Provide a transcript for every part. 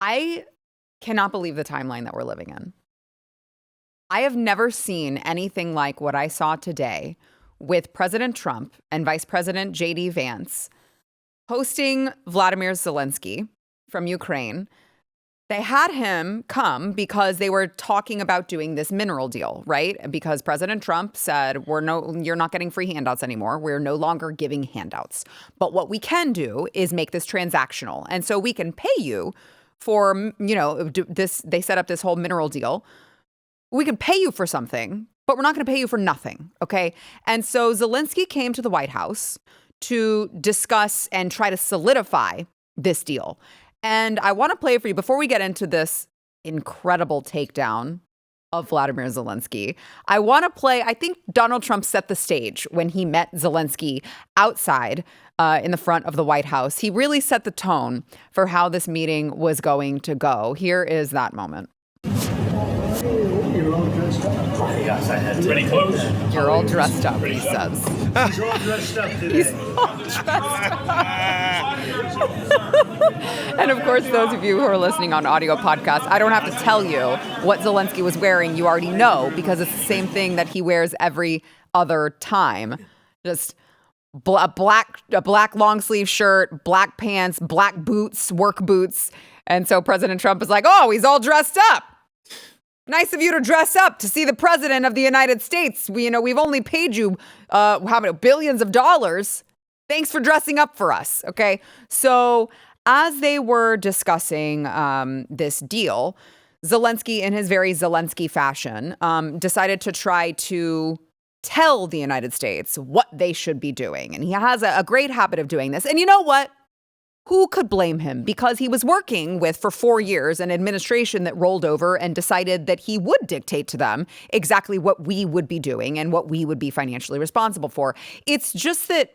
I cannot believe the timeline that we're living in. I have never seen anything like what I saw today with President Trump and Vice President J.D. Vance hosting Volodymyr Zelenskyy from Ukraine. They had him come because they were talking about doing this mineral deal, right? Because President Trump said, you're not getting free handouts anymore. We're no longer giving handouts. But what we can do is make this transactional. And so we can pay you for, this. They set up this whole mineral deal. We can pay you for something, but we're not going to pay you for nothing. Okay. And so Zelenskyy came to the White House to discuss and try to solidify this deal. And I want to play for you before we get into this incredible takedown of Volodymyr Zelenskyy. I want to play, I think Donald Trump set the stage when he met Zelenskyy outside in the front of the White House. He really set the tone for how this meeting was going to go. Here is that moment. You're all dressed up. Yes, I had pretty close. You're all dressed up, he says. He's all dressed up today. He's all dressed up. And of course, those of you who are listening on audio podcasts, I don't have to tell you what Zelenskyy was wearing. You already know because it's the same thing that he wears every other time. Just a black long sleeve shirt, black pants, black boots, work boots. And so President Trump is like, oh, he's all dressed up. Nice of you to dress up to see the president of the United States. We've only paid you how many billions of dollars. Thanks for dressing up for us. Okay. So as they were discussing this deal, Zelenskyy, in his very Zelensky fashion, decided to try to tell the United States what they should be doing. And he has a great habit of doing this. And you know what? Who could blame him? Because he was working with, for 4 years, an administration that rolled over and decided that he would dictate to them exactly what we would be doing and what we would be financially responsible for. It's just that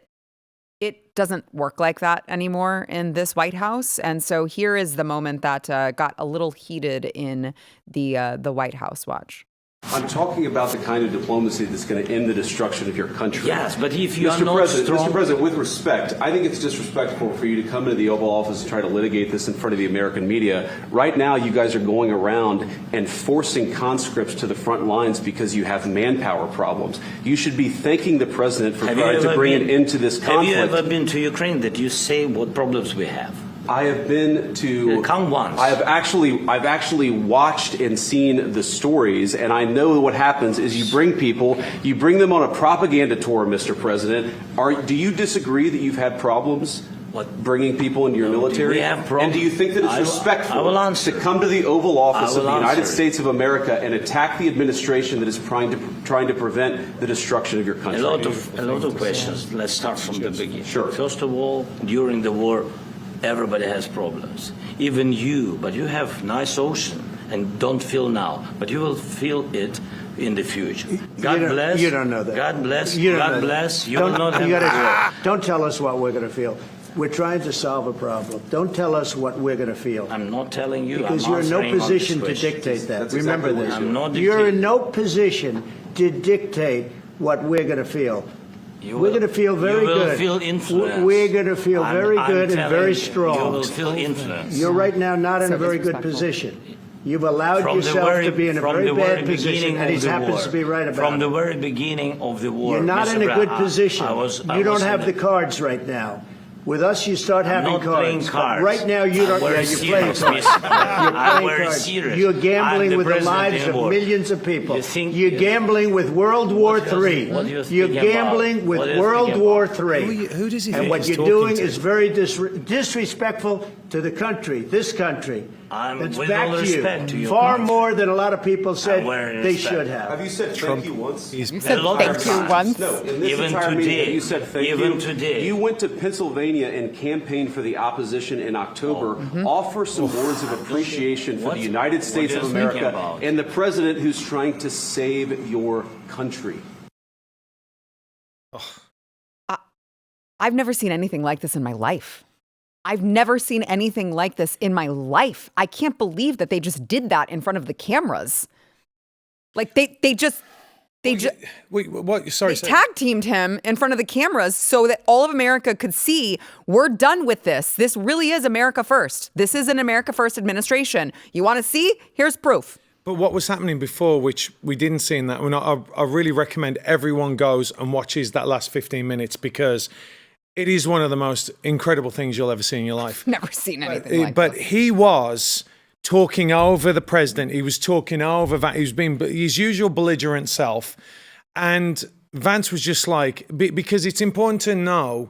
it doesn't work like that anymore in this White House. And so here is the moment that got a little heated in the White House. Watch. I'm talking about the kind of diplomacy that's going to end the destruction of your country. Yes, but if you are not Mr. President, with respect, I think it's disrespectful for you to come into the Oval Office and try to litigate this in front of the American media. Right now, you guys are going around and forcing conscripts to the front lines because you have manpower problems. You should be thanking the president for trying to bring an end to this conflict. Have you ever been to Ukraine that you say what problems we have? I have been to. Come once. I've actually watched and seen the stories, and I know what happens is you bring them on a propaganda tour, Mr. President. Do you disagree that you've had problems bringing people into your military? We have problems. And do you think that it's respectful to come to the Oval Office of the United States of America and attack the administration that is trying to prevent the destruction of your country? A lot of questions. Let's start from the beginning. Sure. First of all, during the war, everybody has problems, even you, but you have nice ocean and don't feel now, but you will feel it in the future. God bless. You don't know that. God bless. You don't God know bless. That. You will not have Don't tell us what we're going to feel. We're trying to solve a problem. Don't tell us what we're going to feel. I'm not telling you. Because I'm you're in no answering position on to this question. dictate that. That's Remember exactly this. what I'm not You're in dictating. no position to dictate what we're going to feel. We're going to feel very good. You will feel influence. We're going to feel very good and very strong. You will feel influence. You're right now not in a very good position. You've allowed yourself to be in a very bad position, and he happens to be right about it. From the very beginning of the war, You're not in a good position. You don't have the cards. cards right now. With us, you start having not cards. playing cards. But right now, you don't. We're You're playing serious, cards. Mr. You're I'm playing very cards. serious. You're gambling I'm with the president lives of anymore. millions of people. You think- You're gambling with World War What do you- III. what do you You're think gambling about? with What do you World think War about? III. Who does he And think what he's you're talking doing to? is very disrespectful to the country, this country. With That's back all to respect to you. your Far country. more than a lot of people said wearing they respect. should Have have. you said thank you once? You said A lot thank of you times. once. No, in this Even entire today. meeting, you said thank Even you. today. You went to Pennsylvania and campaigned for the opposition in October. Offer some words of appreciation for What- the United States what of are you thinking America about? and the president who's trying to save your country. I've never seen anything like this in my life. I've never seen anything like this in my life. I can't believe that they just did that in front of the cameras. Like they What? Sorry. They tag teamed him in front of the cameras so that all of America could see we're done with this. This really is America first. This is an America first administration. You want to see? Here's proof. But what was happening before, which we didn't see in that, I really recommend everyone goes and watches that last 15 minutes because it is one of the most incredible things you'll ever see in your life. Never seen anything like But this. he was talking over the president. He was talking over Vance. He was being his usual belligerent self. And Vance was just like, because it's important to know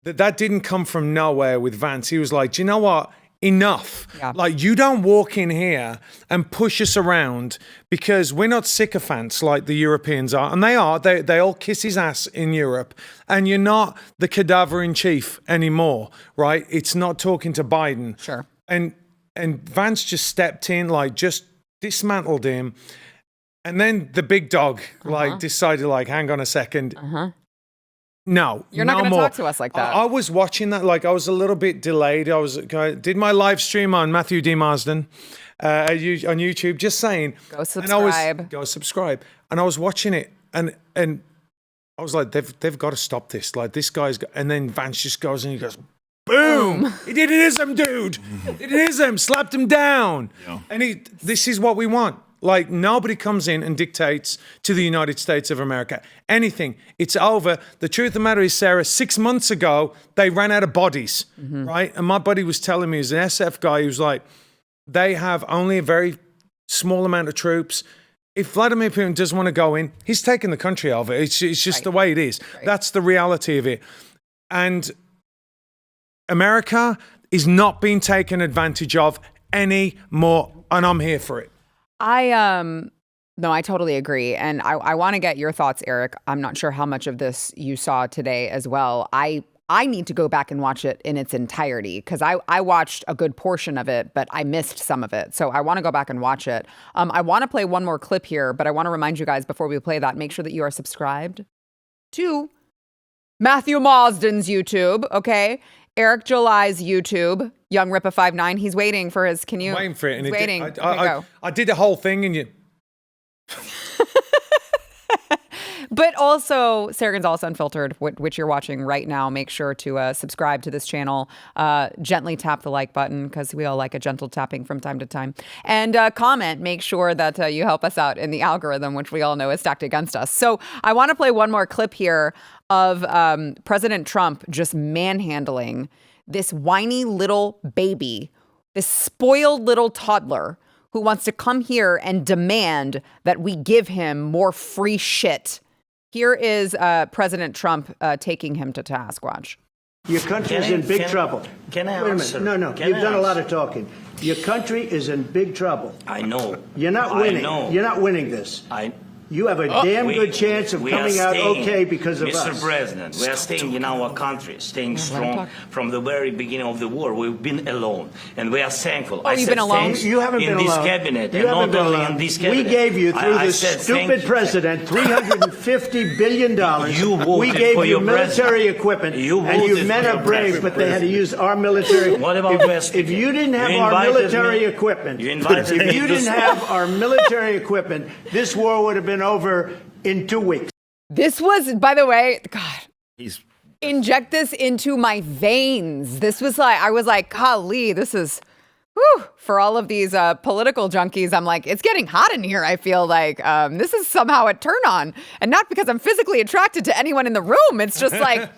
that didn't come from nowhere with Vance. He was like, do you know what? Enough. Yeah. Like, you don't walk in here and push us around because we're not sycophants like the Europeans are. And they are. They all kiss his ass in Europe. And you're not the cadaver in chief anymore, right? It's not talking to Biden. Sure. And Vance just stepped in, like, just dismantled him. And then the big dog, decided, hang on a second. No, You're not going to talk to us like that. I was watching that, I was a little bit delayed. I did my live stream on Matthew D. Marsden on YouTube, just saying. Go subscribe. Go subscribe. And I was watching it, and I was like, they've got to stop this. Like, this guy's and then Vance just goes and he goes, boom! He did him, dude. He did him, slapped him down. Yeah. And this is what we want. Like, nobody comes in and dictates to the United States of America anything. It's over. The truth of the matter is, Sarah, 6 months ago, they ran out of bodies, right? And my buddy was telling me, he's an SF guy, he was like, they have only a very small amount of troops. If Vladimir Putin doesn't want to go in, he's taking the country over. It's just the way it is. Right. That's the reality of it. And America is not being taken advantage of anymore, and I'm here for it. No, I totally agree. And I want to get your thoughts, Eric. I'm not sure how much of this you saw today as well. I need to go back and watch it in its entirety because I watched a good portion of it, but I missed some of it. So I want to go back and watch it. I want to play one more clip here, but I want to remind you guys before we play that, make sure that you are subscribed to Matthew Marsden's YouTube, okay? Eric July's YouTube, Young Rippa 59. He's waiting for his. Can you? Waiting for it. He's waiting. I did the whole thing, and you. But also, Sara Gonzales Unfiltered, which you're watching right now. Make sure to subscribe to this channel. Gently tap the like button because we all like a gentle tapping from time to time. And comment. Make sure that you help us out in the algorithm, which we all know is stacked against us. So I want to play one more clip here of President Trump just manhandling this whiny little baby, this spoiled little toddler who wants to come here and demand that we give him more free shit. Here is President Trump taking him to task. Watch. Your country is in big trouble. Can I Wait a answer? minute. No. You've done a lot of talking. Your country is in big trouble. I know. You're not winning. I know. You're not winning this. You have a good chance of coming out okay because of us. Mr. President, we are staying in our country, staying strong from the very beginning of the war. We've been alone, and we are thankful. Oh, you've been alone? You haven't been alone. In this cabinet, you and haven't not been only alone. in this cabinet. We gave you, through the stupid president, $350 billion. We gave you military equipment, and your men are brave, but they had to use our military. What about West? If you didn't have our military equipment, this war would have been over in 2 weeks. This was, by the way, God, inject this into my veins. This was like, I was like, golly, this is, whew, for all of these political junkies, I'm like, it's getting hot in here. I feel like this is somehow a turn on. And not because I'm physically attracted to anyone in the room. It's just like,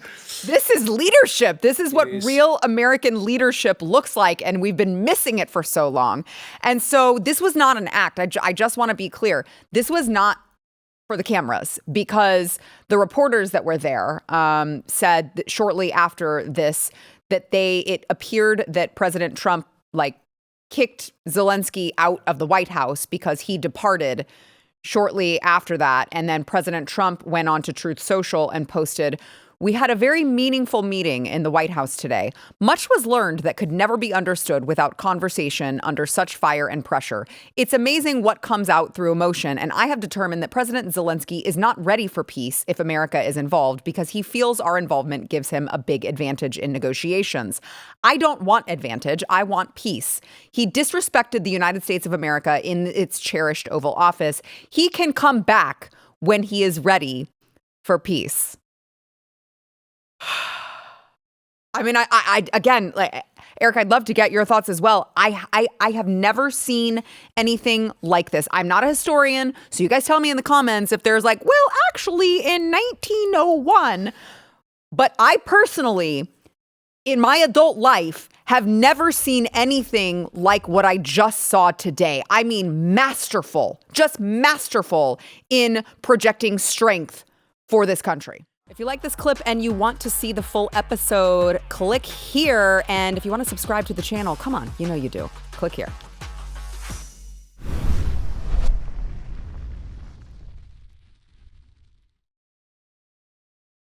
this is leadership. This is what real American leadership looks like. And we've been missing it for so long. And so this was not an act. I just want to be clear. This was not for the cameras, because the reporters that were there said that shortly after this that it appeared that President Trump kicked Zelensky out of the White House because he departed shortly after that. And then President Trump went on to Truth Social and posted, "We had a very meaningful meeting in the White House today. Much was learned that could never be understood without conversation under such fire and pressure. It's amazing what comes out through emotion, and I have determined that President Zelensky is not ready for peace if America is involved because he feels our involvement gives him a big advantage in negotiations. I don't want advantage. I want peace. He disrespected the United States of America in its cherished Oval Office. He can come back when he is ready for peace. I mean, I again, like, Eric, I'd love to get your thoughts as well. I have never seen anything like this. I'm not a historian, so you guys tell me in the comments if there's like, well, actually in 1901. But I personally, in my adult life, have never seen anything like what I just saw today. I mean, masterful, just masterful in projecting strength for this country. If you like this clip and you want to see the full episode, click here. And if you want to subscribe to the channel, come on, you know you do. Click here.